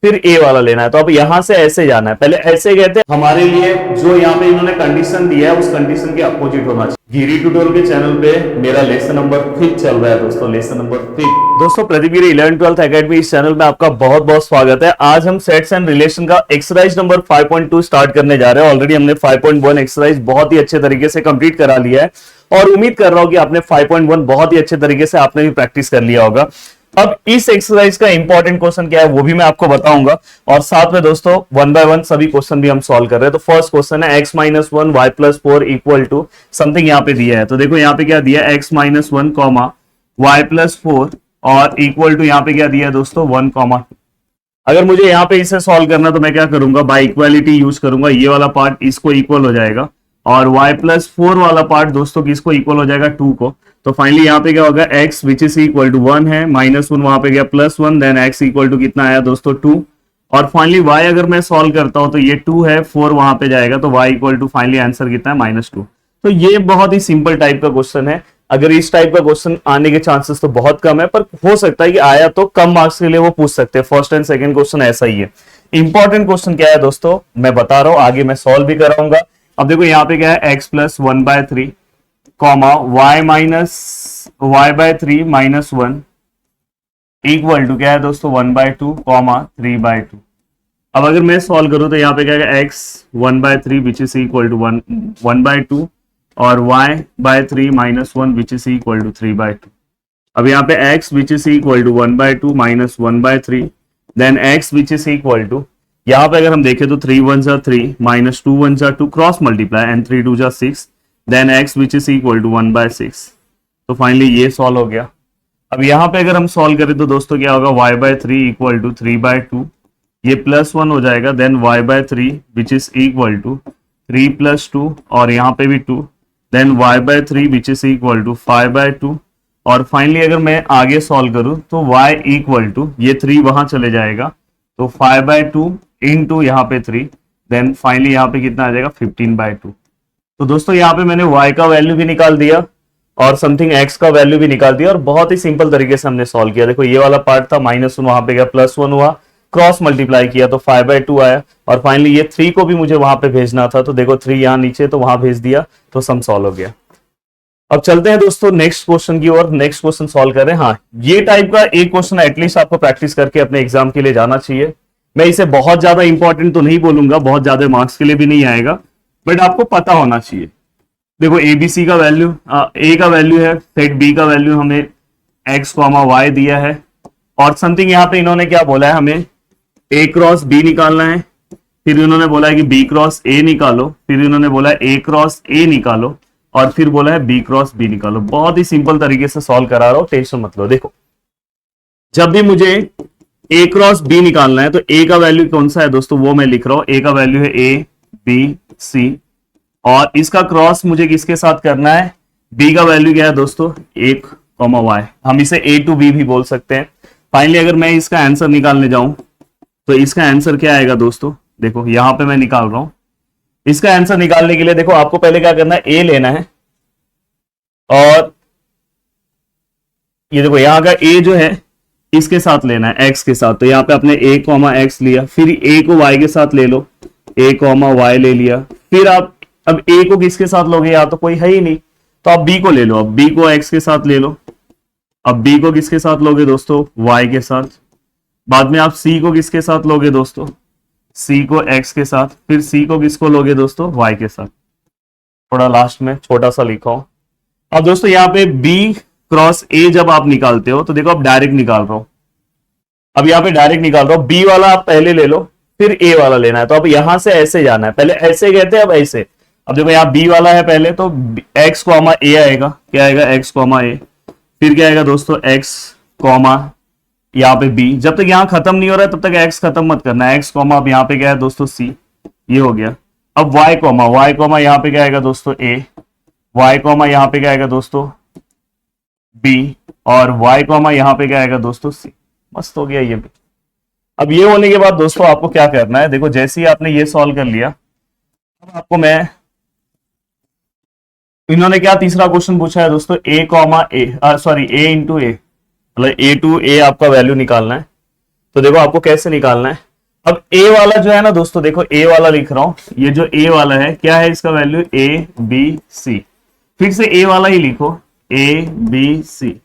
फिर ए वाला लेना है। तो अब यहां से ऐसे जाना है, पहले ऐसे गए थे। हमारे लिए जो यहाँ पे इन्होंने कंडीशन दिया है उस कंडीशन के अपोजिट होना चाहिए। गिरी ट्यूटोरियल के चैनल पे मेरा लेसन नंबर 5 चल रहा है दोस्तों, लेसन नंबर 5। दोस्तों प्रदीप गिरी 11th-12th एकेडमी इस चैनल में आपका बहुत बहुत स्वागत है। आज हम सेट्स एंड रिलेशन का एक्सरसाइज नंबर 5.2 स्टार्ट करने जा रहे हैं। ऑलरेडी हमने 5.1 एक्सरसाइज बहुत ही अच्छे तरीके से कंप्लीट करा लिया है और उम्मीद कर रहा हूं कि आपने 5.1 बहुत ही अच्छे तरीके से आपने भी प्रैक्टिस कर लिया होगा। अब इस एक्सरसाइज का इंपॉर्टेंट क्वेश्चन क्या है वो भी मैं आपको बताऊंगा और साथ में दोस्तों 1 बाय 1 सभी क्वेश्चन भी हम सॉल्व कर रहे हैं। तो फर्स्ट क्वेश्चन है x - 1 y + 4 equal to something यहाँ पे दिया है। तो देखो यहाँ पे क्या दिया है, x - 1 y + 4 और इक्वल टू यहाँ पे क्या दिया है दोस्तों 1, 2। अगर मुझे यहाँ पे इसे सॉल्व करना तो मैं क्या करूंगा, बाय इक्वालिटी यूज करूंगा। ये वाला पार्ट इसको इक्वल हो जाएगा और y + 4 वाला पार्ट दोस्तों किसको इक्वल हो जाएगा, 2 को। तो फाइनली यहाँ पे क्या होगा, x which is equal to 1 है, -1 वहां पे गया +1, देन x इक्वल टू कितना आया दोस्तों 2। और फाइनली y अगर मैं सॉल्व करता हूं तो ये 2 है, 4 वहां पे जाएगा तो y equal to finally answer कितना है -2। तो ये बहुत ही सिंपल टाइप का क्वेश्चन है। अगर इस टाइप का क्वेश्चन आने के चांसेस तो बहुत कम है, पर हो सकता है कि आया तो कम मार्क्स के लिए वो पूछ सकते हैं। फर्स्ट एंड सेकंड क्वेश्चन ऐसा ही है। इंपॉर्टेंट क्वेश्चन क्या है दोस्तों मैं बता रहा हूं, आगे मैं सॉल्व भी कराऊंगा। अब देखो यहाँ पे क्या है, x + 1/3 y/3 - 1 इक्वल टू क्या है दोस्तों 1/2 3/2। अब अगर मैं सॉल्व करूं तो यहाँ पे क्या है, x 1/3 which is equal to 1/2 और y/3 - 1 which is equal to 3/2। अब यहाँ पे x which is equal to 1/2 - 1/3, then x which is equal to, यहाँ पे अगर हम देखें तो 3 1 जा 3 -2 1 जा 2 क्रॉस मल्टीप्लाई एंड 3 2 जा 6, then x which is equal to 1/6। तो फाइनली ये सॉल्व हो गया। अब यहाँ पे अगर हम सॉल्व करें तो दोस्तों क्या होगा, y/3 इक्वल टू 3/2, ये +1 हो जाएगा, then y/3 which is equal to 3 + 2 और यहाँ पे भी 2, then y/3 which is equal to 5/2। और फाइनली अगर मैं आगे सॉल्व करूं तो y इक्वल टू, ये 3 वहां चले जाएगा तो 5/2 इंटू यहाँ पे 3, देन फाइनली यहाँ पे कितना आ जाएगा 15/2। तो दोस्तों यहाँ पे मैंने y का वैल्यू भी निकाल दिया और समथिंग x का वैल्यू भी निकाल दिया और बहुत ही सिंपल तरीके से हमने सॉल्व किया। देखो ये वाला पार्ट था -1 वहां पे गया +1 हुआ, क्रॉस मल्टीप्लाई किया तो 5/2 आया और फाइनली ये 3 को भी मुझे वहां पे भेजना था तो देखो 3 यहाँ नीचे तो वहां भेज दिया तो सम सॉल्व हो गया। अब चलते हैं दोस्तों नेक्स्ट क्वेश्चन की ओर, नेक्स्ट क्वेश्चन सॉल्व करें। हाँ, ये टाइप का एक क्वेश्चन एटलीस्ट आपको प्रैक्टिस करके अपने एग्जाम के लिए जाना चाहिए। मैं इसे बहुत ज्यादा इंपॉर्टेंट तो नहीं बोलूंगा, बहुत ज्यादा मार्क्स के लिए भी नहीं आएगा, बट आपको पता होना चाहिए। देखो ABC का वैल्यू, A का वैल्यू है, सेट B का वैल्यू हमें x, y दिया है और समथिंग यहाँ पे इन्होंने क्या बोला है, हमें A क्रॉस B निकालना है, फिर इन्होंने बोला है कि B क्रॉस A निकालो, फिर इन्होंने बोला है A क्रॉस A निकालो और फिर बोला है B क्रॉस B निकालो। बहुत ही सिंपल तरीके से सॉल्व करा रहा हूं, टेंशन मत लो। देखो जब भी मुझे A क्रॉस B निकालना है तो A का वैल्यू कौन सा है दोस्तों वो मैं लिख रहा हूं। A का वैल्यू है A B C और इसका क्रॉस मुझे किसके साथ करना है, B का वैल्यू क्या है दोस्तों 1, y। हम इसे A to B भी बोल सकते हैं। फाइनली अगर मैं इसका आंसर निकालने जाऊं तो इसका आंसर क्या आएगा दोस्तों, देखो यहां पे मैं निकाल रहा हूं। इसका आंसर निकालने के लिए देखो आपको पहले क्या करना है, A लेना है और ये देखो यहां का A जो है इसके साथ लेना है x के साथ, तो यहाँ पे आपने A, x लिया, फिर A को y के साथ ले लो, A, y ले लिया, फिर आप अब A को किसके साथ लोगे, या तो कोई है ही नहीं तो आप B को ले लो, अब B को x के साथ ले लो, अब B को किसके साथ लोगे दोस्तों y के साथ, बाद में आप C को किसके साथ लोगे दोस्तों, C को x के साथ, फिर C को किसको लोगे दोस्तों y के साथ। थोड़ा लास्ट में छोटा सा लिखा हो। अब दोस्तों यहाँ पे B क्रॉस A जब आप निकालते हो तो देखो आप डायरेक्ट निकाल रहा हो, अब यहाँ पे डायरेक्ट निकाल रहा हो, B वाला आप पहले ले लो फिर A वाला लेना है। तो अब यहां से ऐसे जाना है, पहले ऐसे गए थे अब ऐसे। अब देखो यहाँ B वाला है पहले तो x, A आएगा, क्या आएगा x, A, फिर क्या आएगा दोस्तों x, यहाँ पे B। जब तक यहाँ खत्म नहीं हो रहा है तब तक x खत्म मत करना है, x, अब यहाँ पे क्या है दोस्तों C, ये हो गया। अब y, यहाँ पे क्या आएगा दोस्तों A, y, यहाँ पे क्या आएगा दोस्तों B और y, यहाँ पे क्या आएगा दोस्तों C। मस्त हो गया ये भी। अब ये होने के बाद दोस्तों आपको क्या करना है, देखो जैसे ही आपने ये सॉल्व कर लिया, अब आपको मैं, इन्होंने क्या तीसरा क्वेश्चन पूछा है दोस्तों A, A इंटू A, मतलब A टू A आपका वैल्यू निकालना है। तो देखो आपको कैसे निकालना है, अब ए वाला जो है ना दोस्तों, देखो ए वाला लिख रहा हूं, ये जो ए वाला है क्या है, इसका वैल्यू ए बी सी। फिर से ए वाला ही लिखो, ए बी सी।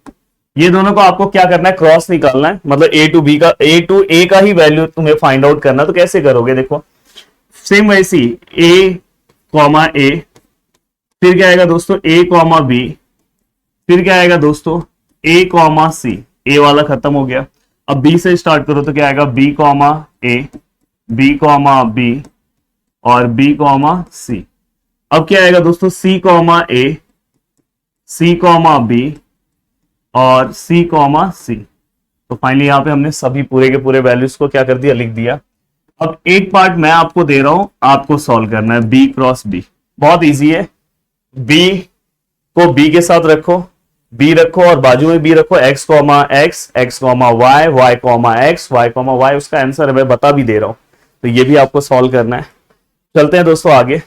ये दोनों को आपको क्या करना है, क्रॉस निकालना है, मतलब ए टू बी का, ए टू ए का ही वैल्यू तुम्हें फाइंड आउट करना। तो कैसे करोगे, देखो सेम वैसी, ए कॉमा ए, फिर क्या आएगा दोस्तों ए कॉमा बी, फिर क्या आएगा दोस्तों ए कॉमा सी। ए वाला खत्म हो गया। अब बी से स्टार्ट करो तो क्या आएगा, बी कॉमा ए, बी कॉमा बी और बी कॉमा सी। अब क्या आएगा दोस्तों, सी कॉमा ए, सी कॉमा बी और सी कॉमा सी। तो फाइनली यहां पे हमने सभी पूरे के पूरे वैल्यूज को क्या कर दिया, लिख दिया। अब एक पार्ट मैं आपको दे रहा हूं, आपको सॉल्व करना है, बी क्रॉस बी। बहुत इजी है। बी को बी के साथ रखो, बी रखो और बाजू में बी रखो, x comma x, x comma y, y comma x, y comma y. उसका आंसर है, मैं बता भी दे रहा हूं। तो ये भी आपको सॉल्व करना है। चलते हैं दोस्तों आगे।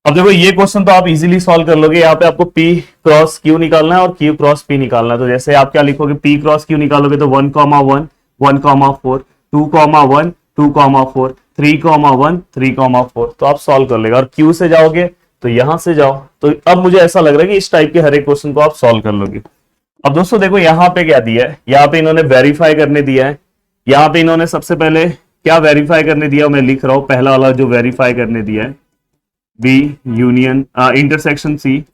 अब देखो ये क्वेश्चन तो आप इजीली सॉल्व कर लोगे। यहाँ पे आपको P क्रॉस Q निकालना है और Q क्रॉस P निकालना है। तो जैसे आप क्या लिखोगे, P क्रॉस Q निकालोगे तो 1,1, 1,4, 2,1, 2,4, 3,1, 3,4। तो आप सॉल्व कर लेगा। और Q से जाओगे तो यहां से जाओ। तो अब मुझे ऐसा लग रहा है कि इस टाइप के हर एक क्वेश्चन को आप सॉल्व कर लोगे। अब दोस्तों देखो यहाँ पे क्या दिया है, यहाँ पे इन्होंने वेरीफाई करने दिया है। यहाँ पे इन्होंने सबसे पहले क्या वेरीफाई करने दिया, मैं लिख रहा हूं पहला वाला जो वेरीफाई करने दिया है, B union intersection C,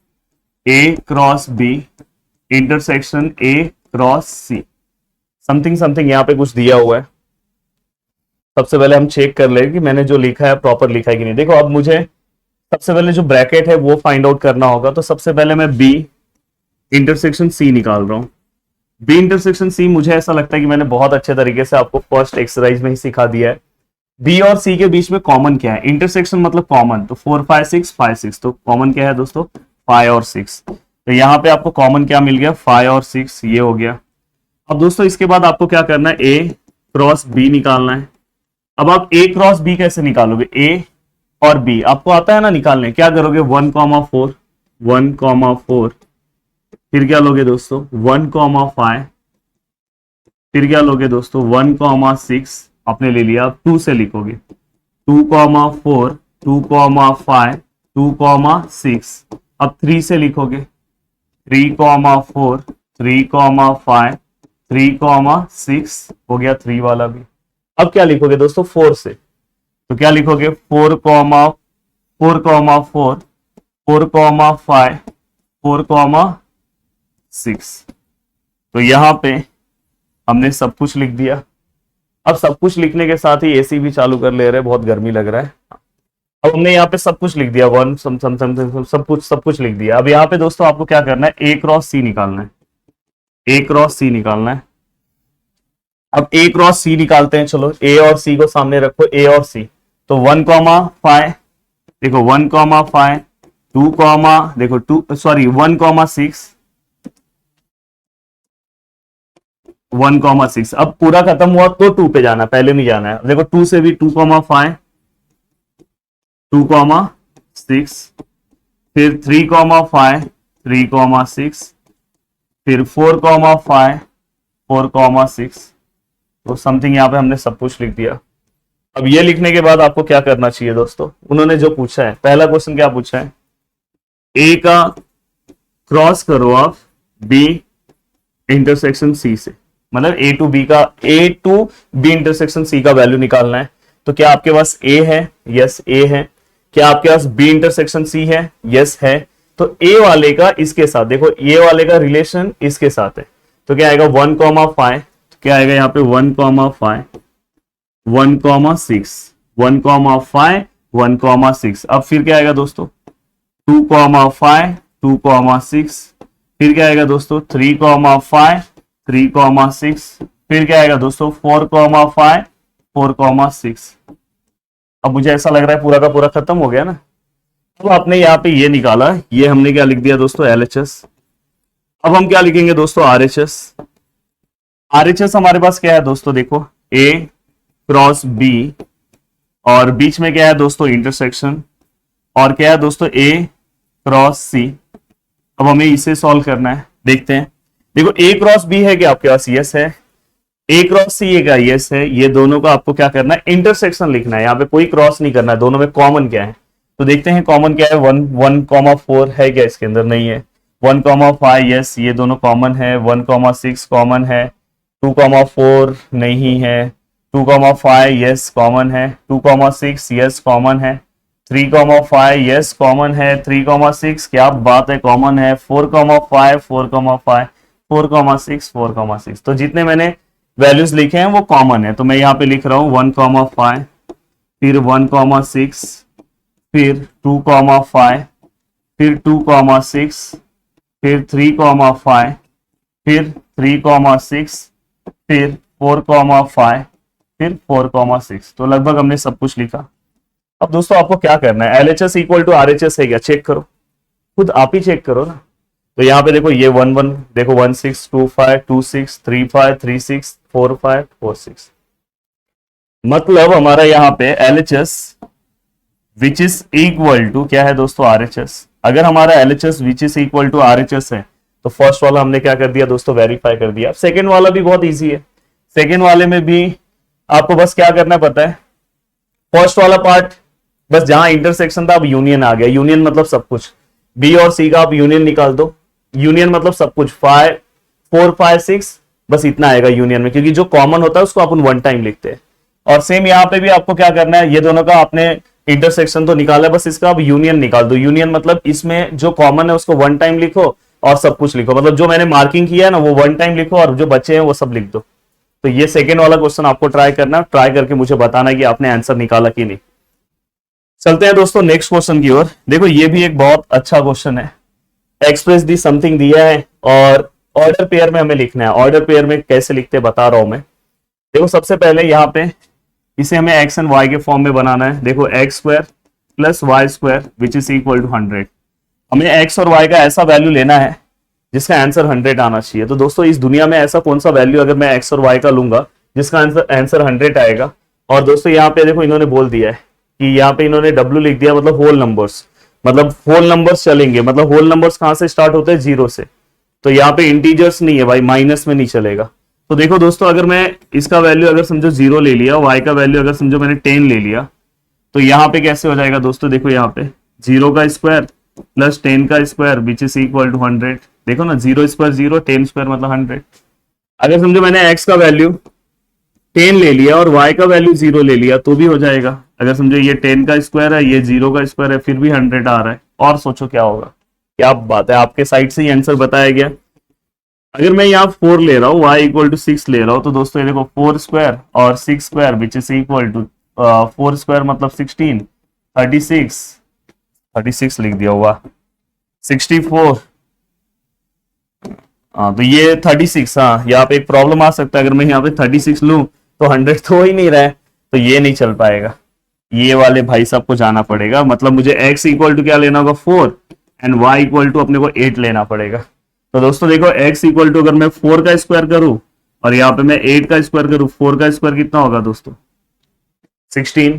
A cross B intersection A cross C, something something यहाँ पे कुछ दिया हुआ है। सबसे पहले हम चेक कर ले कि मैंने जो लिखा है प्रॉपर लिखा है कि नहीं। देखो अब मुझे सबसे पहले जो ब्रैकेट है वो फाइंड आउट करना होगा। तो सबसे पहले मैं बी इंटरसेक्शन सी निकाल रहा हूं। बी इंटरसेक्शन सी, मुझे ऐसा लगता है कि मैंने बहुत अच्छे तरीके से आपको फर्स्ट एक्सरसाइज में ही सिखा दिया है। बी और सी के बीच में कॉमन क्या है, इंटरसेक्शन मतलब कॉमन। तो 4 5 6 5 6, तो कॉमन क्या है दोस्तों, 5 और 6। तो यहाँ पे आपको कॉमन क्या मिल गया, 5 और 6, ये हो गया। अब दोस्तों इसके बाद आपको क्या करना है, ए क्रॉस बी निकालना है। अब आप ए क्रॉस बी कैसे निकालोगे, ए और बी आपको आता है ना निकालने। क्या करोगे, 1,4, 1,4, फिर क्या लोगे दोस्तों 1,5, फिर क्या लोगे दोस्तों 1,6, आपने ले लिया। अब 2 से लिखोगे 2,4, 2,5, 2,6। अब 3 से लिखोगे 3,4, 3,5, 3,6, हो गया 3 वाला भी। अब क्या लिखोगे दोस्तों 4 से, तो क्या लिखोगे 4,4, 4,5, 4,6। तो यहां पे हमने सब कुछ लिख दिया। अब सब कुछ लिखने के साथ ही एसी भी चालू कर ले रहे हैं, बहुत गर्मी लग रहा है। अब हमने यहाँ पे सब कुछ लिख दिया, सब कुछ लिख दिया। अब यहाँ पे दोस्तों आपको क्या करना है, ए क्रॉस सी निकालना है, ए क्रॉस सी निकालना है। अब ए क्रॉस सी निकालते हैं, चलो ए और सी को सामने रखो, ए और सी। तो 1,5, देखो 1,5, 2, देखो 1,6, 1,6। अब पूरा खत्म हुआ तो 2 पे जाना, पहले नहीं जाना है। देखो 2 से भी 2,5, 2,6, फिर 3,5, 3,6, फिर 4,5, 4,6। तो समथिंग यहाँ पे हमने सब कुछ लिख दिया। अब ये लिखने के बाद आपको क्या करना चाहिए दोस्तों, उन्होंने जो पूछा है, पहला क्वेश्चन क्या पूछा है, ए का क्रॉस करो आप बी इंटरसेक्शन सी से, मतलब ए टू बी इंटरसेक्शन सी का वैल्यू निकालना है। तो क्या आपके पास ए है, यस ए है। क्या आपके पास बी इंटरसेक्शन सी है, यस है। तो ए वाले का इसके साथ, देखो ए वाले का रिलेशन इसके साथ है। तो क्या आएगा 1,5, क्या आएगा यहाँ पे 1,5, 1,6, 1,5, 1,6। अब फिर क्या आएगा दोस्तों 2,5, 2,6, फिर क्या आएगा दोस्तों 3,5, 3,6, फिर क्या आएगा दोस्तों 4,5, 4,6। अब मुझे ऐसा लग रहा है पूरा का पूरा खत्म हो गया ना। तो आपने यहाँ पे ये निकाला, ये हमने क्या लिख दिया दोस्तों LHS। अब हम क्या लिखेंगे दोस्तों RHS। RHS हमारे पास क्या है दोस्तों, देखो A क्रॉस B और बीच में क्या है दोस्तों इंटरसेक्शन, और क्या है दोस्तों A क्रॉस C। अब हमें इसे सॉल्व करना है, देखते हैं। देखो A क्रॉस B है क्या आपके पास, यस है। ए क्रॉस सी एक आईएस है, ये दोनों का आपको क्या करना है, इंटरसेक्शन लिखना है। यहाँ पे कोई क्रॉस नहीं करना है, दोनों में कॉमन क्या है तो देखते हैं कॉमन क्या है। 1,1,4 है क्या इसके अंदर, नहीं है। 1,5 यस, ये दोनों कॉमन है। 1,6 कॉमन है। 2,4 नहीं है। 2,5 यस कॉमन है। 2,6 यस कॉमन है। 3,5 यस कॉमन है। 3,6 क्या बात है, कॉमन है। 4,5 4,5 4,6 4,6, तो जितने मैंने वैल्यूज लिखे हैं वो कॉमन है, तो मैं यहाँ पे लिख रहा हूँ 1,5, फिर 1,6, फिर 2,5, फिर 2,6, फिर 3,5, फिर 3,6, फिर 4,5, फिर 4,6, तो लगभग हमने सब कुछ लिखा। अब दोस्तों आपको क्या करना है, LHS इक्वल टू RHS है क्या, चेक करो, खुद आप ही चेक करो ना। तो यहाँ पे देखो ये 1 1, देखो 1 6 2 5 2 6 3 5 3 6 4 5 4 6, मतलब हमारा यहाँ पे LHS which is equal to क्या है दोस्तों, RHS। अगर हमारा LHS which is equal to RHS है तो फर्स्ट वाला हमने क्या कर दिया दोस्तों, वेरीफाई कर दिया। सेकेंड वाला भी बहुत इजी है, सेकेंड वाले में भी आपको बस क्या करना पता है, फर्स्ट वाला पार्ट बस जहां इंटरसेक्शन था अब यूनियन आ गया। यूनियन मतलब सब कुछ, बी और सी का आप यूनियन निकाल दो। यूनियन मतलब सब कुछ, 4 5 6, बस इतना आएगा यूनियन में, क्योंकि जो कॉमन होता है उसको अपन वन टाइम लिखते हैं। और सेम यहाँ पे भी आपको क्या करना है, ये दोनों का आपने इंटरसेक्शन तो निकाला है, बस इसका आप यूनियन निकाल दो। यूनियन मतलब इसमें जो कॉमन है उसको वन टाइम लिखो और सब कुछ लिखो, मतलब जो मैंने मार्किंग किया है ना वो वन टाइम लिखो और जो बचे हैं वो सब लिख दो। तो ये सेकेंड वाला क्वेश्चन आपको ट्राई करना, ट्राई करके मुझे बताना कि आपने आंसर निकाला कि नहीं। चलते हैं दोस्तों नेक्स्ट क्वेश्चन की ओर। देखो ये भी एक बहुत अच्छा क्वेश्चन है। एक्सप्रेस दी समथिंग दिया है और ऑर्डर पेयर में हमें लिखना है। ऑर्डर पेयर में कैसे लिखते बता रहा हूं मैं। देखो सबसे पहले यहाँ पे इसे हमें एक्स एंड वाई के फॉर्म में बनाना है। देखो x square plus y square which is equal to 100। हमें एक्स और वाई का ऐसा वैल्यू लेना है जिसका आंसर 100 आना चाहिए। तो दोस्तों इस दुनिया में ऐसा कौन सा वैल्यू अगर मैं एक्स और वाई का लूंगा जिसका आंसर 100 आएगा। और दोस्तों यहाँ पे देखो इन्होंने बोल दिया है कि यहाँ पे इन्होंने W लिख दिया, मतलब होल नंबर्स, मतलब होल नंबर्स चलेंगे। मतलब होल नंबर्स कहां से स्टार्ट होते हैं, 0 से। तो यहाँ पे इंटीजर्स नहीं है भाई, माइनस में नहीं चलेगा। तो देखो दोस्तों अगर मैं इसका वैल्यू अगर समझो 0 ले लिया, वाई का वैल्यू अगर समझो मैंने 10 ले लिया, तो यहाँ पे कैसे हो जाएगा दोस्तों, देखो यहाँ पे 0 का स्क्वायर प्लस 10 का square which is equal to 100। देखो ना 0 स्क्वायर 0, 10 स्क्वायर मतलब 100। अगर समझो मैंने x का वैल्यू 10 ले लिया और y का वैल्यू 0 ले लिया तो भी हो जाएगा। अगर समझो ये 10 का स्क्वायर है, ये 0 का स्क्वायर है, फिर भी 100 आ रहा है। और सोचो क्या होगा, क्या बात है, आपके साइड से ही आंसर बताया गया। अगर मैं यहाँ 4 ले रहा हूँ, y इक्वल टू 6 ले रहा हूँ, तो दोस्तों ये देखो 4 स्क्वायर और 6 square which is equal to 4 square मतलब 16, 36 लिख दिया हुआ, 64। हाँ तो ये 36, हाँ यहाँ पे एक प्रॉब्लम आ सकता है। अगर मैं यहाँ पे 36 लूं तो 100 तो हो ही नहीं रहा है, तो ये नहीं चल पाएगा। ये वाले भाई साहब को जाना पड़ेगा, मतलब मुझे x इक्वल टू क्या लेना होगा 4 एंड y इक्वल टू अपने को 8 लेना पड़ेगा। तो दोस्तों देखो x इक्वल टू अगर मैं 4 का स्क्वायर करूं और यहाँ पे मैं 8 का स्क्वायर करूं, 4 का स्क्वायर कितना होगा दोस्तों 16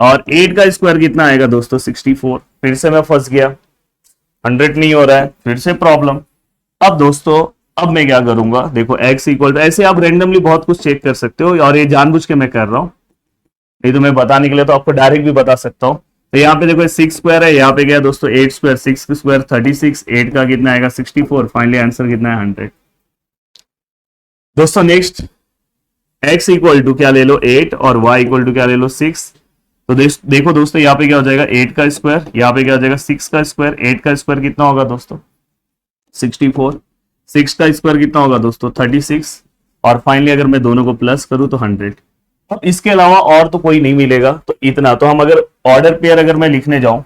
और 8 का स्क्वायर कितना आएगा दोस्तों 64। फिर से मैं फंस गया, 100 नहीं हो रहा है, फिर से प्रॉब्लम। अब दोस्तों अब मैं क्या करूंगा, देखो x इक्वल टू, ऐसे आप रेंडमली बहुत कुछ चेक कर सकते हो और ये जानबूझ के मैं कर रहा हूं, नहीं तो मैं बताने के लिए तो आपको डायरेक्ट भी बता सकता हूं। तो यहाँ पे देखो 6 स्क्वायर है, यहाँ पे क्या दोस्तों 8 स्क्वायर, 6 स्क्वायर 36, 8 का कितना आएगा 64, फाइनली आंसर कितना है 100। दोस्तों नेक्स्ट x इक्वल टू क्या ले लो 8 और y इक्वल टू क्या ले लो 6। तो देखो दोस्तों यहाँ पे क्या हो जाएगा 8 का स्क्वायर, यहाँ पे क्या हो जाएगा 6 का स्क्वायर, 8 का स्क्वायर कितना होगा दोस्तों 64, 6 का स्क्वायर कितना होगा दोस्तों 36 और फाइनली अगर मैं दोनों को प्लस करूं तो 100। अब इसके अलावा और तो कोई नहीं मिलेगा, तो इतना। तो हम अगर ऑर्डर पेयर अगर मैं लिखने जाऊं,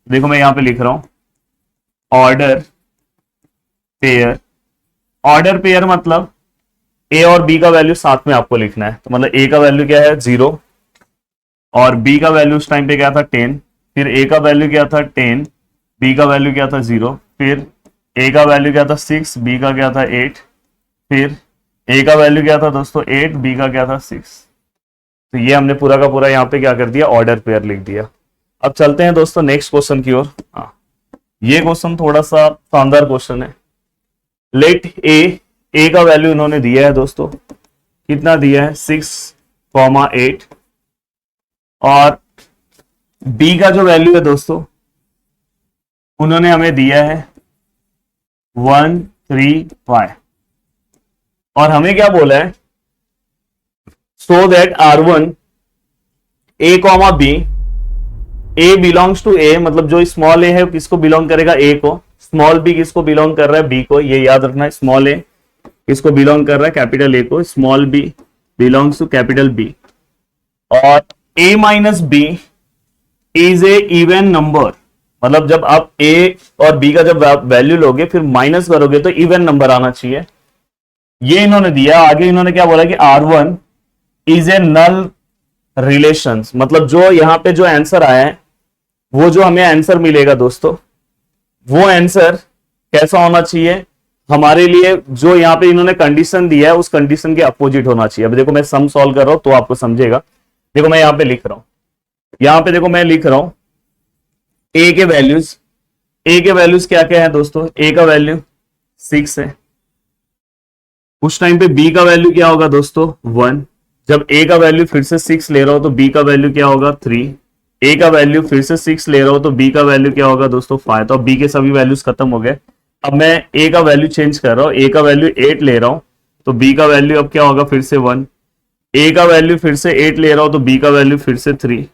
देखो मैं यहां पे लिख रहा हूं ऑर्डर पेयर। ऑर्डर पेयर मतलब ए और बी का वैल्यू साथ में आपको लिखना है। तो मतलब ए का वैल्यू क्या है 0 और बी का वैल्यू उस टाइम पे क्या था 10, फिर ए का वैल्यू क्या था 10, बी का वैल्यू क्या था 0, फिर ए का वैल्यू क्या था 6, बी का क्या था 8, फिर ए का वैल्यू क्या था दोस्तों 8, बी का क्या था 6। तो ये हमने पूरा का पूरा यहाँ पे क्या कर दिया, ऑर्डर पेयर लिख दिया। अब चलते हैं दोस्तों नेक्स्ट क्वेश्चन की ओर। हाँ ये क्वेश्चन थोड़ा सा शानदार क्वेश्चन है। लेट ए का वैल्यू इन्होंने दिया है दोस्तों कितना दिया है 6,8 और बी का जो वैल्यू है दोस्तों उन्होंने हमें दिया है 135 और हमें क्या बोला है so that R1 a comma b, a belongs to A, मतलब जो स्मॉल ए है किसको बिलोंग करेगा ए को, स्मॉल बी किसको बिलोंग कर रहा है बी को, ये याद रखना है। स्मॉल ए किसको बिलोंग कर रहा है कैपिटल ए को, small b belongs to capital B. और a minus b is a even number, मतलब जब आप ए और बी का जब वैल्यू लोगे फिर माइनस करोगे तो इवन नंबर आना चाहिए, ये इन्होंने दिया। आगे इन्होंने क्या बोला कि R1 is a null relations, मतलब जो यहां पे जो आंसर आया है वो जो हमें आंसर मिलेगा दोस्तों वो आंसर कैसा होना चाहिए हमारे लिए, जो यहां पे इन्होंने कंडीशन दिया है उस कंडीशन के अपोजिट होना चाहिए। अब देखो मैं सम सॉल्व कर रहा हूं तो आपको समझेगा। देखो मैं यहां पे लिख रहा हूं, यहां पे देखो मैं लिख रहा हूं ए के वैल्यूज, ए के वैल्यूज क्या क्या है दोस्तों, ए का वैल्यू 6 है, उस टाइम पे बी का वैल्यू क्या होगा दोस्तों 1, जब ए का वैल्यू फिर से 6 ले रहा हो तो बी का वैल्यू क्या होगा 3, ए का वैल्यू फिर से 6 ले रहा हो तो बी का वैल्यू क्या होगा दोस्तों 5, तो अब बी के सभी वैल्यूज खत्म हो गए। अब मैं ए का वैल्यू चेंज कर रहा हूं, ए का वैल्यू 8 ले रहा हूं तो बी का वैल्यू अब क्या होगा फिर से 1, ए का वैल्यू फिर से 8 ले रहा हूं तो बी का वैल्यू फिर से 3,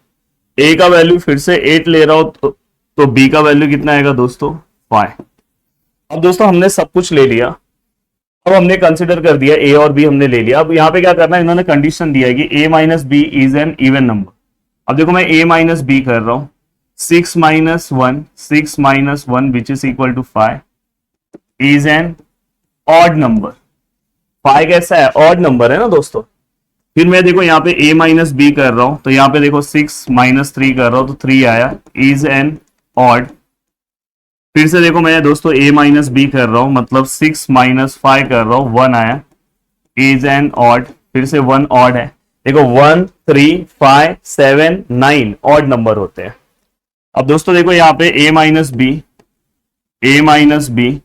ए का वैल्यू फिर से 8 ले रहा हूं तो बी का वैल्यू कितना आएगा दोस्तों 5। अब दोस्तों हमने सब कुछ ले लिया, अब हमने कंसिडर कर दिया ए और बी हमने ले लिया। अब यहाँ पे क्या करना है, इन्होंने कंडीशन दिया है कि a minus b is an even number. अब देखो मैं ए माइनस बी कर रहा हूं, 6 minus 1 which is equal to 5 is an odd number. 5 कैसा है, ऑड नंबर है ना दोस्तों। फिर मैं देखो यहाँ पे a माइनस बी कर रहा हूं तो यहाँ पे देखो 6 माइनस 3 कर रहा हूं तो 3 आया, इज एन ऑड। फिर से देखो मैं दोस्तों a माइनस बी कर रहा हूं मतलब 6 माइनस 5 कर रहा हूं 1 आया, इज एन ऑड। फिर से 1 ऑड है, देखो 1 3 5 7 9 ऑड नंबर होते हैं। अब दोस्तों देखो यहाँ पे a माइनस बी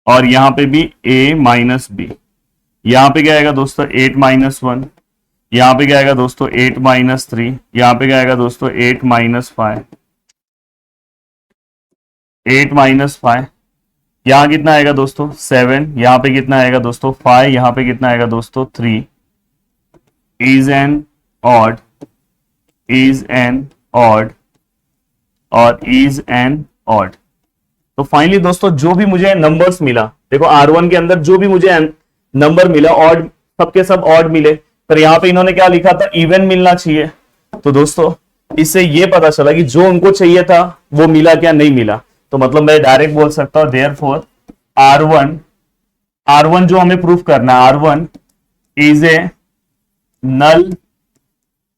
और यहाँ पे भी a माइनस बी, यहाँ पे क्या आएगा दोस्तों 8 माइनस 1, यहाँ पे क्या आएगा दोस्तों 8 माइनस 3, यहाँ पे क्या आएगा दोस्तों 8 माइनस 5, 8 माइनस 5, यहाँ कितना आएगा दोस्तों 7, यहाँ पे कितना आएगा दोस्तों 5, यहाँ पे कितना आएगा दोस्तों 3, इज एन ऑड और इज एन ऑड। तो फाइनली दोस्तों जो भी मुझे नंबर्स मिला, देखो R1 के अंदर जो भी मुझे नंबर मिला ऑड, सबके सब ऑड मिले, पर यहाँ पे इन्होंने क्या लिखा था इवन मिलना चाहिए। तो दोस्तों इससे ये पता चला कि जो उनको चाहिए था वो मिला क्या नहीं मिला। तो मतलब मैं डायरेक्ट बोल सकता हूं देयरफॉर R1 जो हमें प्रूफ करना है R1 is a null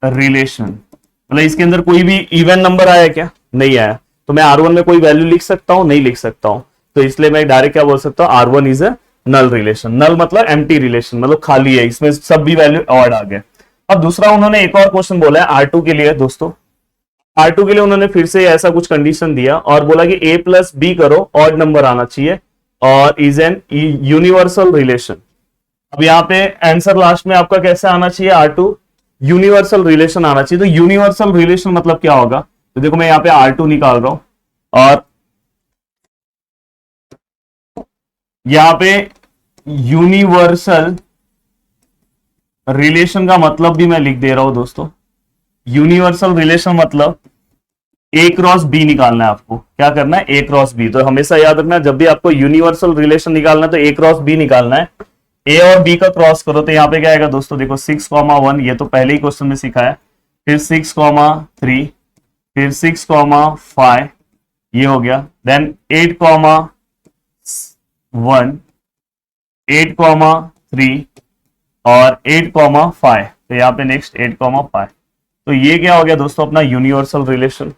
relation, मतलब इसके अंदर कोई भी इवन नंबर आया क्या, नहीं आया। तो मैं R1 में कोई वैल्यू लिख सकता हूं, नहीं लिख सकता हूं, तो इसलिए मैं डायरेक्ट क्या बोल सकता हूं R1 is a null relation. नल मतलब एम्प्टी रिलेशन, मतलब खाली है, इसमें सब भी वैल्यू ऑड आ गए। अब दूसरा उन्होंने एक और क्वेश्चन बोला है R2 के लिए दोस्तों, R2 के लिए उन्होंने फिर से ऐसा कुछ कंडीशन दिया और बोला कि a प्लस बी करो ऑड नंबर आना चाहिए और इज एन यूनिवर्सल रिलेशन। अब यहाँ पे आंसर लास्ट में आपका कैसे आना चाहिए R2 यूनिवर्सल रिलेशन आना चाहिए। तो यूनिवर्सल रिलेशन मतलब क्या होगा, तो देखो मैं यहाँ पे R2 निकाल रहा हूं और यहाँ पे यूनिवर्सल रिलेशन का मतलब भी मैं लिख दे रहा हूं दोस्तों। यूनिवर्सल रिलेशन मतलब ए क्रॉस बी निकालना है आपको, क्या करना है ए क्रॉस बी। तो हमेशा याद रखना जब भी आपको यूनिवर्सल रिलेशन निकालना है तो ए क्रॉस बी निकालना है। ए और बी का क्रॉस करो तो यहाँ पे क्या आएगा दोस्तों, देखो 6,1 ये तो पहले ही क्वेश्चन में सीखा है, फिर 6,3, फिर 6,5 ये हो गया, देन 8,1, 8,3 और 8,5, तो यहाँ पे नेक्स्ट 8,5। तो ये क्या हो गया दोस्तों अपना यूनिवर्सल रिलेशन।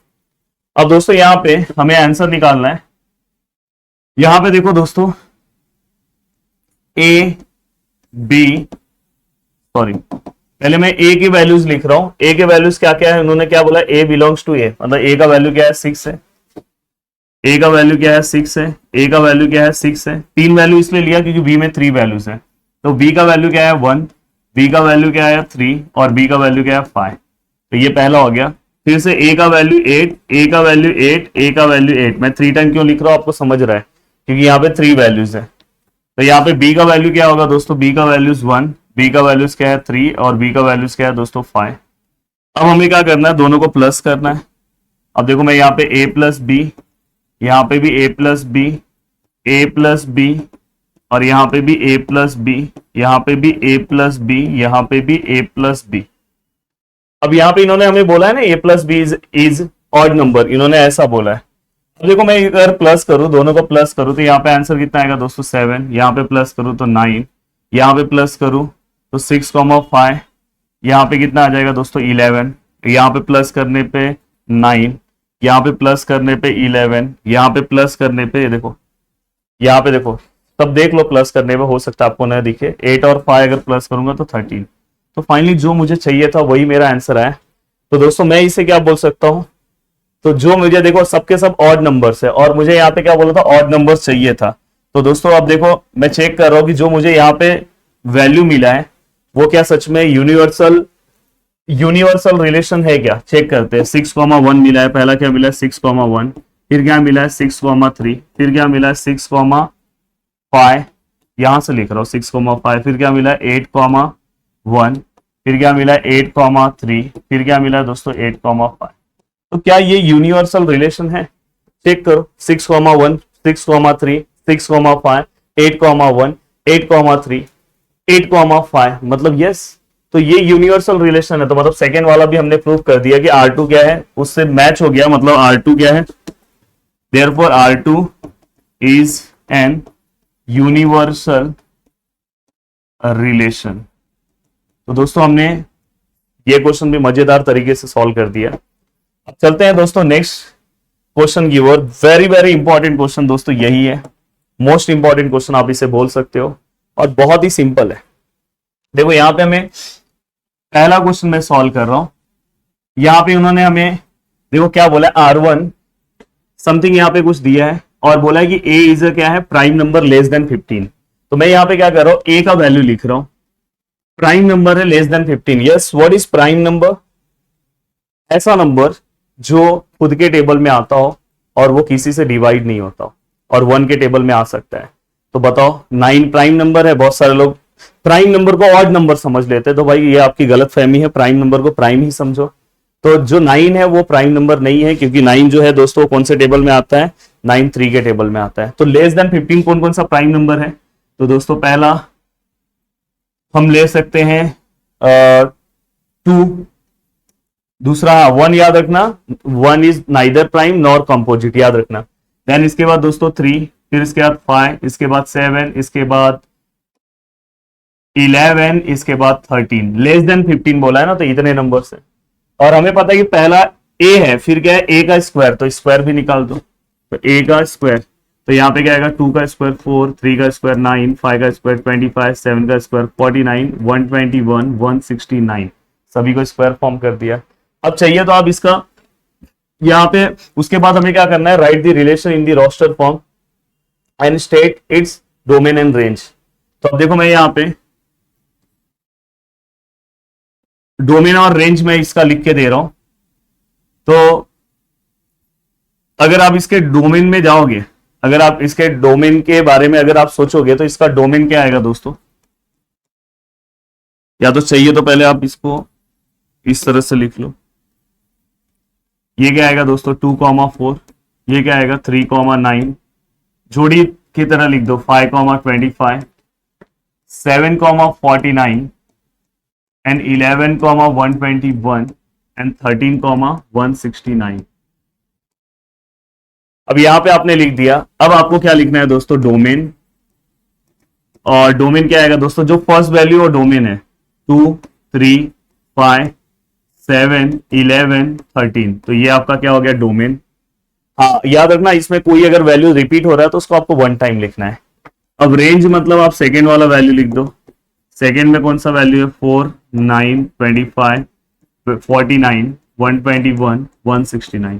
अब दोस्तों यहाँ पे हमें आंसर निकालना है। यहां पे देखो दोस्तों ए बी, सॉरी पहले मैं ए की वैल्यूज लिख रहा हूं। ए के वैल्यूज क्या क्या है, उन्होंने क्या बोला ए बिलोंग्स टू ए, मतलब ए का वैल्यू क्या है 6 है, ए का वैल्यू क्या है 6 है, ए का वैल्यू क्या है 6 है। 3 वैल्यू इसलिए लिया क्योंकि बी में 3 वैल्यूज है। तो b का वैल्यू क्या है 1, b का वैल्यू क्या है 3 और b का वैल्यू क्या है 5। तो ये पहला हो गया। फिर से a का वैल्यू 8, a का वैल्यू 8, a का वैल्यू 8। मैं 3 टाइम क्यों लिख रहा हूं आपको समझ रहा है, क्योंकि यहाँ पे 3 वैल्यूज है। तो यहाँ पे b का वैल्यू क्या होगा दोस्तों, b का वैल्यूज 1, b का वैल्यूज क्या है 3 और b का वैल्यूज क्या है दोस्तों 5। अब हमें क्या करना है, दोनों को प्लस करना है। अब देखो मैं यहाँ पे a प्लस बी, यहाँ पे भी a plus B, a plus B और यहाँ पे भी a प्लस बी, यहाँ पे भी a प्लस बी, यहाँ पे भी a प्लस बी। अब यहाँ पे इन्होंने हमें बोला है ना a plus B is odd number, इन्होंने ऐसा बोला है। अब देखो मैं अगर प्लस करूं, दोनों को प्लस करूं तो यहाँ पे आंसर कितना आएगा दोस्तों 7, यहाँ पे प्लस करूं तो 9, यहाँ पे प्लस करूं तो 6,5, यहाँ पे कितना आ जाएगा दोस्तों 11, यहाँ पे प्लस करने पे 9, यहाँ पे प्लस करने पे 11, यहाँ पे प्लस करने पे देखो, यहाँ पे देखो तब देख लो प्लस करने पे हो सकता है आपको ना दिखे, 8 और 5 अगर प्लस करूंगा तो 13। तो फाइनली जो मुझे चाहिए था वही मेरा आंसर है। तो दोस्तों मैं इसे क्या बोल सकता हूं, तो जो मुझे देखो सबके सब ऑड नंबर्स है और मुझे यहाँ पे क्या बोला था, ऑड नंबर्स चाहिए था। तो दोस्तों अब देखो मैं चेक कर रहा हूं कि जो मुझे यहाँ पे वैल्यू मिला है वो क्या सच में यूनिवर्सल रिलेशन है क्या, चेक करते हैं। 6,1 मिला है, पहला क्या मिला है 6,1, फिर क्या मिला है 6,3, फिर क्या मिला है 6,5, यहां से लिख रहा हूं 6,5, फिर क्या मिला है 8,1, फिर क्या मिला है 8,3, फिर क्या मिला है दोस्तों 8,5। तो क्या ये यूनिवर्सल रिलेशन है, चेक करो। 6,1, 6,3, 6,5, 8,1, 8,3, 8,5, मतलब यस, तो ये यूनिवर्सल रिलेशन है। तो मतलब सेकेंड वाला भी हमने प्रूव कर दिया कि R2 क्या है, उससे मैच हो गया, मतलब R2 क्या है, therefore R2 is an universal relation. तो दोस्तों हमने ये क्वेश्चन भी मजेदार तरीके से सॉल्व कर दिया। अब चलते हैं दोस्तों नेक्स्ट क्वेश्चन की ओर। वेरी वेरी इंपॉर्टेंट क्वेश्चन दोस्तों यही है, मोस्ट इंपॉर्टेंट क्वेश्चन आप इसे बोल सकते हो और बहुत ही सिंपल है। देखो यहाँ पे हमें पहला क्वेश्चन मैं सॉल्व कर रहा हूं। यहाँ पे उन्होंने हमें देखो क्या बोला है, R1 समथिंग यहाँ पे कुछ दिया है और बोला है कि a इज क्या है, प्राइम नंबर लेस देन 15। तो मैं यहाँ पे क्या कर रहा हूं, a का वैल्यू लिख रहा हूं, प्राइम नंबर है less than 15। Yes, what is prime number, ऐसा नंबर जो खुद के टेबल में आता हो और वो किसी से डिवाइड नहीं होता हो और 1 के टेबल में आ सकता है। तो बताओ 9 प्राइम नंबर है। बहुत सारे लोग प्राइम नंबर को ऑड नंबर समझ लेते हैं, तो भाई ये आपकी गलत फहमी है, प्राइम नंबर को प्राइम ही समझो। तो जो 9 है वो प्राइम नंबर नहीं है, क्योंकि 9 जो है दोस्तों कौन से टेबल में आता है, 9 3 के टेबल में आता है। तो लेस देन 15 कौन कौन सा प्राइम नंबर है, तो दोस्तों पहला हम ले सकते हैं 2, दूसरा 1 याद रखना, 1 is neither prime nor composite, याद रखना। देन इसके बाद दोस्तों 3, फिर इसके बाद 5, इसके बाद 7, इसके बाद 11, इसके बाद 13। लेस देन 15 बोला है ना, तो इतने नंबर से। और हमें पता है कि पहला a है, फिर क्या है a का स्क्वायर, तो स्क्वायर भी निकाल दो। तो a का स्क्वायर, तो यहाँ पे क्या आएगा 2 का स्क्वायर 4, 3 का स्क्वायर 9, 5 का स्क्वायर 25, 7 का स्क्वायर 49, 121, 169, सभी को स्क्वायर फॉर्म कर दिया। अब चाहिए तो आप इसका यहाँ पे, उसके बाद हमें क्या करना है, write the relation in the roster form and state its domain and range. तो अब देखो मैं यहाँ पे डोमेन और रेंज में इसका लिख के दे रहा हूं। तो अगर आप इसके डोमेन में जाओगे, अगर आप इसके डोमेन के बारे में अगर आप सोचोगे, तो इसका डोमेन क्या आएगा दोस्तों, या तो चाहिए तो पहले आप इसको इस तरह से लिख लो। ये क्या आएगा दोस्तों 2,4, ये क्या आएगा 3,9, जोड़ी की तरह लिख दो 5,25, 7,49 and 11,121 and 13,169। अब यहां पे आपने लिख दिया। अब आपको क्या लिखना है दोस्तों, डोमेन। और डोमेन क्या आएगा दोस्तों, जो फर्स्ट वैल्यू और डोमेन है 2, 3, 5, 7, 11, 13, तो ये आपका क्या हो गया डोमेन। हाँ याद रखना, इसमें कोई अगर वैल्यू रिपीट हो रहा है तो उसको आपको 1 टाइम लिखना है। अब रेंज मतलब आप सेकेंड वाला वैल्यू लिख दो। सेकेंड में कौन सा वैल्यू है 4, 9, 25, 49, 121, 169।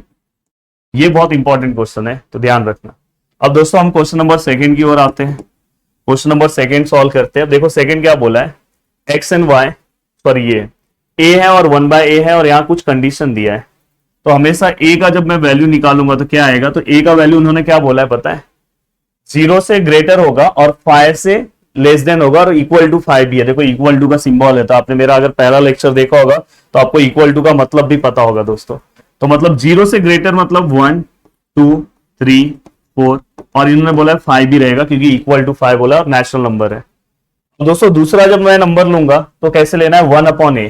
ये बहुत इंपॉर्टेंट क्वेश्चन है, तो ध्यान रखना। अब दोस्तों हम क्वेश्चन नंबर सेकेंड की ओर आते हैं। क्वेश्चन नंबर सेकंड सॉल्व करते हैं। देखो सेकंड क्या बोला है, एक्स एंड वाई, सॉरी ये ए है और 1/a है और यहाँ कुछ कंडीशन दिया है। तो हमेशा ए का जब मैं वैल्यू निकालूंगा तो क्या आएगा, तो ए का वैल्यू उन्होंने क्या बोला है पता है, 0 से ग्रेटर होगा और 5 से लेस देन होगा और इक्वल टू 5 भी है। देखो इक्वल टू का सिंबल है, तो आपने मेरा अगर पहला लेक्चर देखा होगा तो आपको इक्वल टू का मतलब भी पता होगा दोस्तों। तो मतलब 0 से ग्रेटर मतलब 1 2 3 4 और इन्होंने बोला 5 भी रहेगा क्योंकि इक्वल टू 5 बोला और नेचुरल नंबर है। तो दोस्तों दूसरा जब मैं नंबर लूंगा तो कैसे लेना है, 1/a।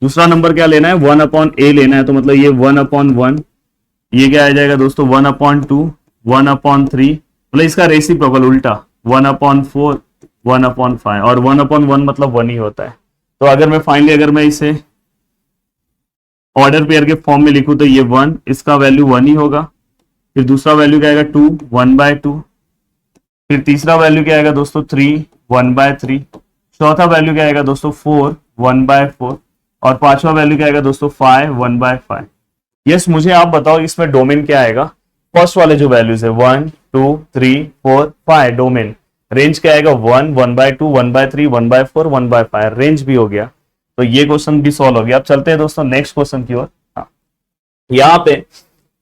दूसरा नंबर क्या लेना है, 1/a लेना है। तो मतलब ये 1/1, ये क्या आ जाएगा दोस्तों 1/2, 1/3, मतलब इसका रेसिप्रोकल उल्टा 1/4, 1/5 और 1/1 मतलब 1 ही होता है। तो अगर मैं फाइनली अगर मैं इसे ऑर्डर पेयर के फॉर्म में लिखूं तो ये 1, इसका वैल्यू 1 ही होगा। फिर दूसरा वैल्यू क्या आएगा 2, 1/2। फिर तीसरा वैल्यू क्या आएगा दोस्तों 3, 1/3। चौथा वैल्यू क्या आएगा दोस्तों 4, 1/4 और पांचवा वैल्यू क्या आएगा दोस्तों 5, 1/5। यस, मुझे आप बताओ इसमें डोमेन क्या आएगा। फर्स्ट वाले जो वैल्यूज है 1 2 3 4 5 डोमेन, रेंज क्या आएगा 1, 1/2, 1/3, 1/4, 1/5, रेंज भी हो गया। तो ये क्वेश्चन भी सॉल्व हो गया। अब चलते हैं दोस्तों नेक्स्ट क्वेश्चन की ओर। हाँ, यहाँ पे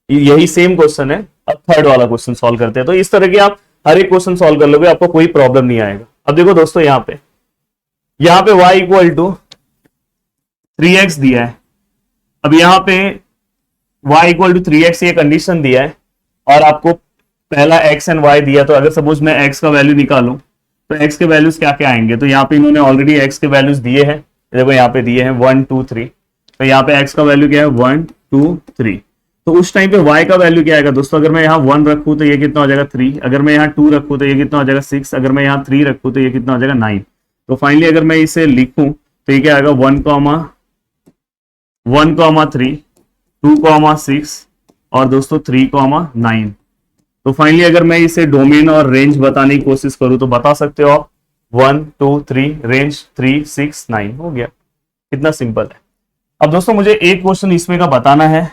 यही सेम क्वेश्चन है, अब थर्ड वाला क्वेश्चन सॉल्व करते हैं। तो इस तरह के आप हर एक क्वेश्चन सॉल्व कर लोगे, आपको कोई प्रॉब्लम नहीं आएगा। अब देखो दोस्तों यहाँ पे y इक्वल टू 3x दिया है। अब यहाँ पे y इक्वल टू 3x ये कंडीशन दिया है और आपको पहला x एंड y दिया। तो अगर सपोज मैं x का वैल्यू निकालूं तो x के वैल्यूज क्या क्या आएंगे, तो यहाँ पे इन्होंने ऑलरेडी x के वैल्यूज दिए हैं। देखो यहाँ पे दिए हैं 1 2 3, तो यहाँ पे x का वैल्यू क्या है 1 2 3। तो उस टाइम पे y का वैल्यू क्या आएगा दोस्तों, अगर मैं यहाँ 1 रखूं तो ये कितना हो जाएगा 3, अगर मैं यहाँ 2 रखूं तो ये कितना हो जाएगा 6, अगर मैं यहाँ 3 रखूं तो ये कितना हो जाएगा 9। तो फाइनली अगर मैं इसे लिखूं तो ये क्या आएगा 1, 3, 2, 6 और दोस्तों 3, 9। तो फाइनली अगर मैं इसे डोमेन और रेंज बताने की कोशिश करूं तो बता सकते हो आप 1 2 3, रेंज 3 6 9 हो गया। कितना सिंपल है। अब दोस्तों मुझे एक क्वेश्चन इसमें का बताना है,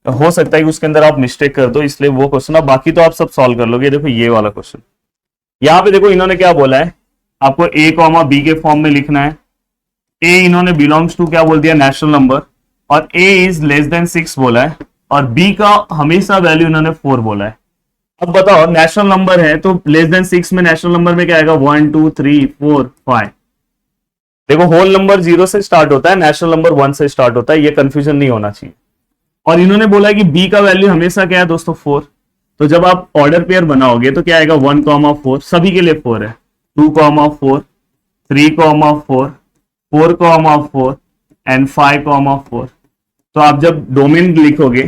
हो सकता है कि उसके अंदर आप मिस्टेक कर दो, इसलिए वो क्वेश्चन, अब बाकी तो आप सब सॉल्व कर लोगे। देखो ये वाला क्वेश्चन, यहाँ पे देखो इन्होंने क्या बोला है, आपको a, b के फॉर्म में लिखना है। a इन्होंने बिलोंग्स टू क्या बोल दिया, नेचुरल नंबर, और a इज लेस देन 6 बोला है और b का हमेशा वैल्यू इन्होंने 4 बोला है। अब बताओ नेचुरल नंबर है तो लेस देन 6 में नेचुरल नंबर में क्या आएगा 1 2 3 4 5। देखो होल नंबर 0 से स्टार्ट होता है, नेचुरल नंबर 1 से स्टार्ट होता है, ये कंफ्यूजन नहीं होना चाहिए। और इन्होंने बोला है कि b का वैल्यू हमेशा क्या है दोस्तों 4। तो जब आप ऑर्डर पेयर बनाओगे तो क्या आएगा 1, 4, सभी के लिए 4 है, 2, 4, 3, 4, 4, एंड 5, 4। तो आप जब डोमेन लिखोगे,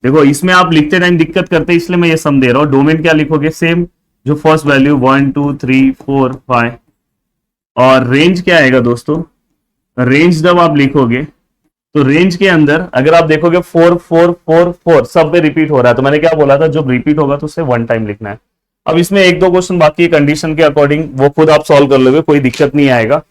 देखो इसमें आप लिखते टाइम दिक्कत करते हैं इसलिए मैं ये सम दे रहा हूं। डोमेन क्या लिखोगे, सेम जो फर्स्ट वैल्यू 1 2 3 4 5 और रेंज क्या आएगा दोस्तों, रेंज जब आप लिखोगे तो रेंज के अंदर अगर आप देखोगे 4 4 4 4 सब पे रिपीट हो रहा है। तो मैंने क्या बोला था, जब रिपीट होगा तो उसे 1 टाइम लिखना है। अब इसमें 1-2 क्वेश्चन बाकी कंडीशन के अकॉर्डिंग, वो खुद आप सॉल्व कर लोगे, कोई दिक्कत नहीं आएगा।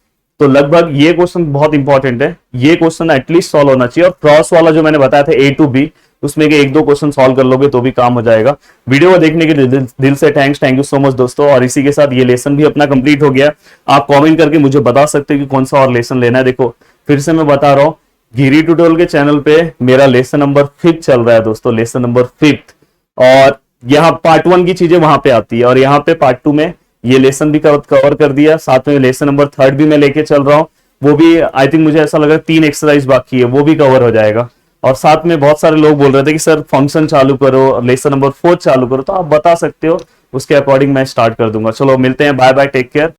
तो लगभग ये क्वेश्चन बहुत इंपॉर्टेंट है, ये क्वेश्चन एटलीस्ट सॉल्व होना चाहिए। और क्रॉस वाला जो मैंने बताया था A to B, उसमें के 1-2 क्वेश्चन सॉल्व कर लोगे तो भी काम हो जाएगा। वीडियो को देखने के लिए दिल से थैंक यू सो मच दोस्तों। और इसी के साथ ये लेसन भी अपना कंप्लीट हो गया। आप कमेंट करके मुझे बता सकते हो कि कौन सा और लेसन लेना है। देखो फिर से मैं बता रहा हूँ, गिरी ट्यूटोरियल के चैनल पे मेरा लेसन नंबर 5 चल रहा है दोस्तों, लेसन नंबर 5। और यहाँ पार्ट 1 की चीजें वहां पे आती है और यहाँ पे पार्ट 2 में ये लेसन भी कवर कर दिया। साथ में लेसन नंबर 3 भी मैं लेके चल रहा हूँ, वो भी आई थिंक मुझे ऐसा लगा 3 एक्सरसाइज बाकी है, वो भी कवर हो जाएगा। और साथ में बहुत सारे लोग बोल रहे थे कि सर फंक्शन चालू करो, लेसन नंबर 4 चालू करो, तो आप बता सकते हो, उसके अकॉर्डिंग मैं स्टार्ट कर दूंगा। चलो मिलते हैं, बाय बाय, टेक केयर।